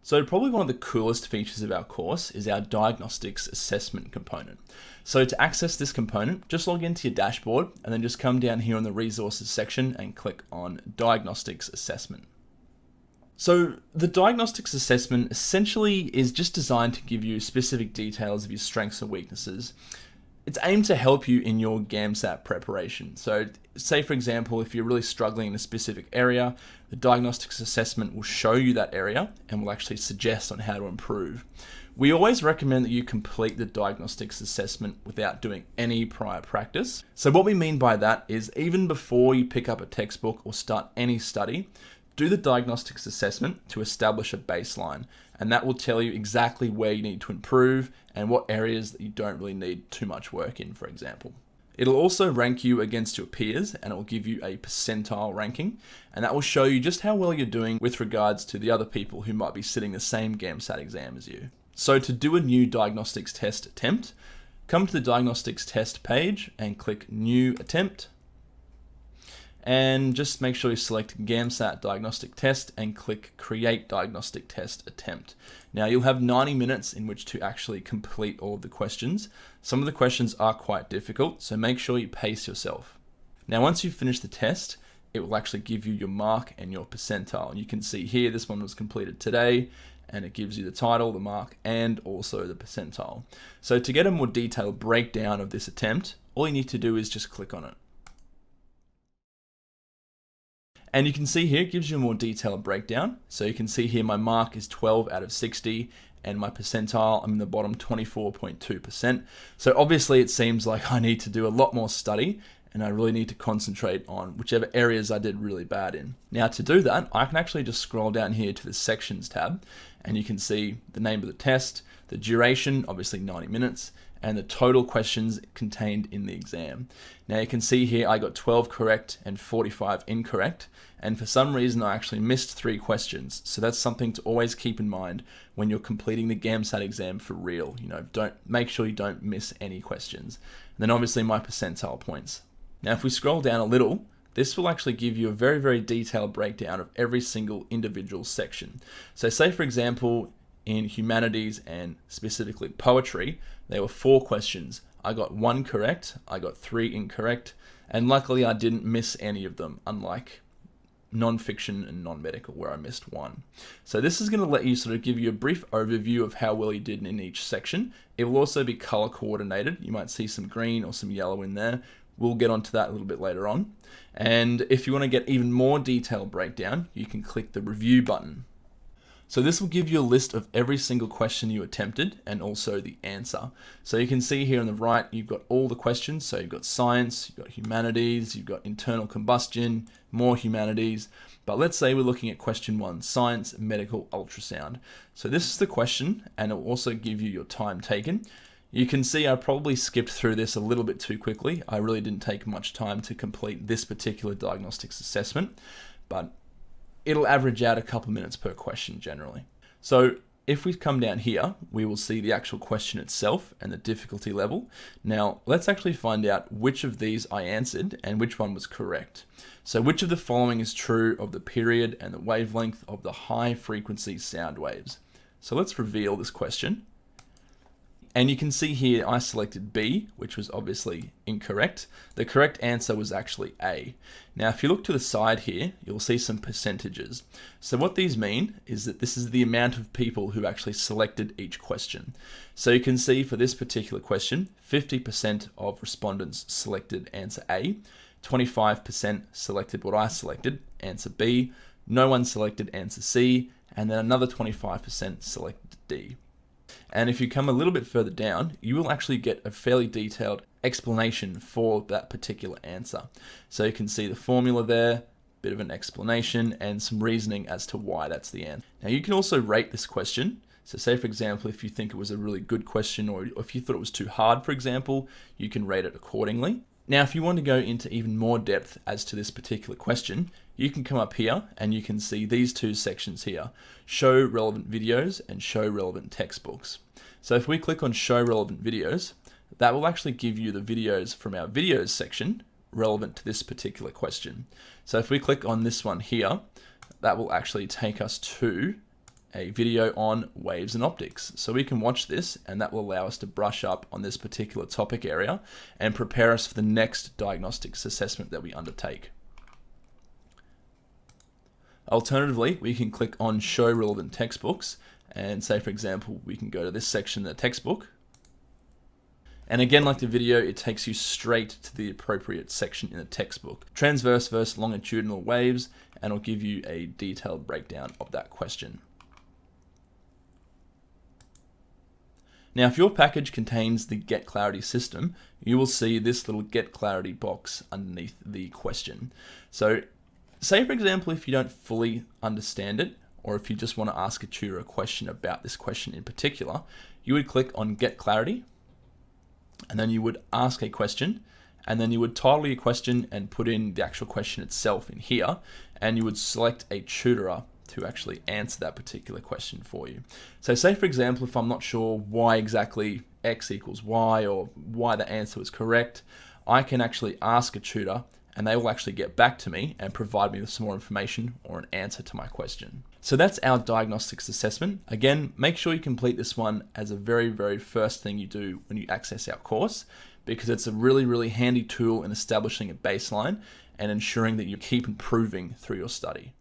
So probably one of the coolest features of our course is our Diagnostics Assessment component. So to access this component, just log into your dashboard and then just come down here in the resources section and click on Diagnostics Assessment. So the Diagnostics Assessment essentially is just designed to give you specific details of your strengths and weaknesses. It's aimed to help you in your GAMSAT preparation. So say for example, if you're really struggling in a specific area, the Diagnostics Assessment will show you that area and will actually suggest on how to improve. We always recommend that you complete the Diagnostics Assessment without doing any prior practice. So what we mean by that is even before you pick up a textbook or start any study, do the Diagnostics Assessment to establish a baseline, and that will tell you exactly where you need to improve and what areas that you don't really need too much work in, for example. It'll also rank you against your peers, and it will give you a percentile ranking, and that will show you just how well you're doing with regards to the other people who might be sitting the same GAMSAT exam as you. So to do a new diagnostics test attempt, come to the diagnostics test page and click New Attempt. And just make sure you select GAMSAT Diagnostic Test and click Create Diagnostic Test Attempt. Now you'll have 90 minutes in which to actually complete all of the questions. Some of the questions are quite difficult, so make sure you pace yourself. Now once you've finished the test, it will actually give you your mark and your percentile. And you can see here, this one was completed today, and it gives you the title, the mark, and also the percentile. So to get a more detailed breakdown of this attempt, all you need to do is just click on it. And you can see here, it gives you a more detailed breakdown. So you can see here my mark is 12 out of 60 and my percentile, I'm in the bottom 24.2%. So obviously it seems like I need to do a lot more study and I really need to concentrate on whichever areas I did really bad in. Now to do that, I can actually just scroll down here to the Sections tab and you can see the name of the test, the duration, obviously 90 minutes, and the total questions contained in the exam. Now you can see here I got 12 correct and 45 incorrect, and for some reason I actually missed 3 questions. So that's something to always keep in mind when you're completing the GAMSAT exam for real. Make sure you don't miss any questions. And then obviously my percentile points. Now if we scroll down a little, this will actually give you a very, very detailed breakdown of every single individual section. So say for example, in humanities and specifically poetry, there were 4 questions. I got 1 correct, I got 3 incorrect, and luckily I didn't miss any of them, unlike non-fiction and non-medical where I missed 1. So this is going to let you sort of give you a brief overview of how well you did in each section. It will also be color coordinated. You might see some green or some yellow in there. We'll get onto that a little bit later on. And if you want to get even more detailed breakdown, you can click the review button. So this will give you a list of every single question you attempted and also the answer. So you can see here on the right, you've got all the questions. So you've got science, you've got humanities, you've got internal combustion, more humanities. But let's say we're looking at question 1, science, medical, ultrasound. So this is the question, and it will also give you your time taken. You can see I probably skipped through this a little bit too quickly. I really didn't take much time to complete this particular diagnostics assessment, but it'll average out a couple minutes per question generally. So if we come down here, we will see the actual question itself and the difficulty level. Now let's actually find out which of these I answered and which one was correct. So which of the following is true of the period and the wavelength of the high frequency sound waves? So let's reveal this question. And you can see here I selected B, which was obviously incorrect. The correct answer was actually A. Now if you look to the side here, you'll see some percentages. So what these mean is that this is the amount of people who actually selected each question. So you can see for this particular question, 50% of respondents selected answer A, 25% selected what I selected, answer B, no one selected answer C, and then another 25% selected D. And if you come a little bit further down, you will actually get a fairly detailed explanation for that particular answer. So you can see the formula there, bit of an explanation and some reasoning as to why that's the answer. Now you can also rate this question. So say for example, if you think it was a really good question or if you thought it was too hard, for example, you can rate it accordingly. Now, if you want to go into even more depth as to this particular question, you can come up here and you can see these 2 sections here, show relevant videos and show relevant textbooks. So if we click on show relevant videos, that will actually give you the videos from our videos section relevant to this particular question. So if we click on this one here, that will actually take us to a video on waves and optics. So we can watch this, and that will allow us to brush up on this particular topic area and prepare us for the next diagnostics assessment that we undertake. Alternatively, we can click on Show Relevant Textbooks, and say, for example, we can go to this section in the textbook. And again, like the video, it takes you straight to the appropriate section in the textbook. Transverse versus longitudinal waves, and it'll give you a detailed breakdown of that question. Now, if your package contains the Get Clarity system, you will see this little Get Clarity box underneath the question. So say, for example, if you don't fully understand it, or if you just want to ask a tutor a question about this question in particular, you would click on Get Clarity, and then you would ask a question, and then you would title your question and put in the actual question itself in here, and you would select a tutor to actually answer that particular question for you. So say, for example, if I'm not sure why exactly X equals Y, or why the answer was correct, I can actually ask a tutor, and they will actually get back to me and provide me with some more information or an answer to my question. So that's our diagnostics assessment. Again, make sure you complete this one as a very, very first thing you do when you access our course, because it's a really, really handy tool in establishing a baseline and ensuring that you keep improving through your study.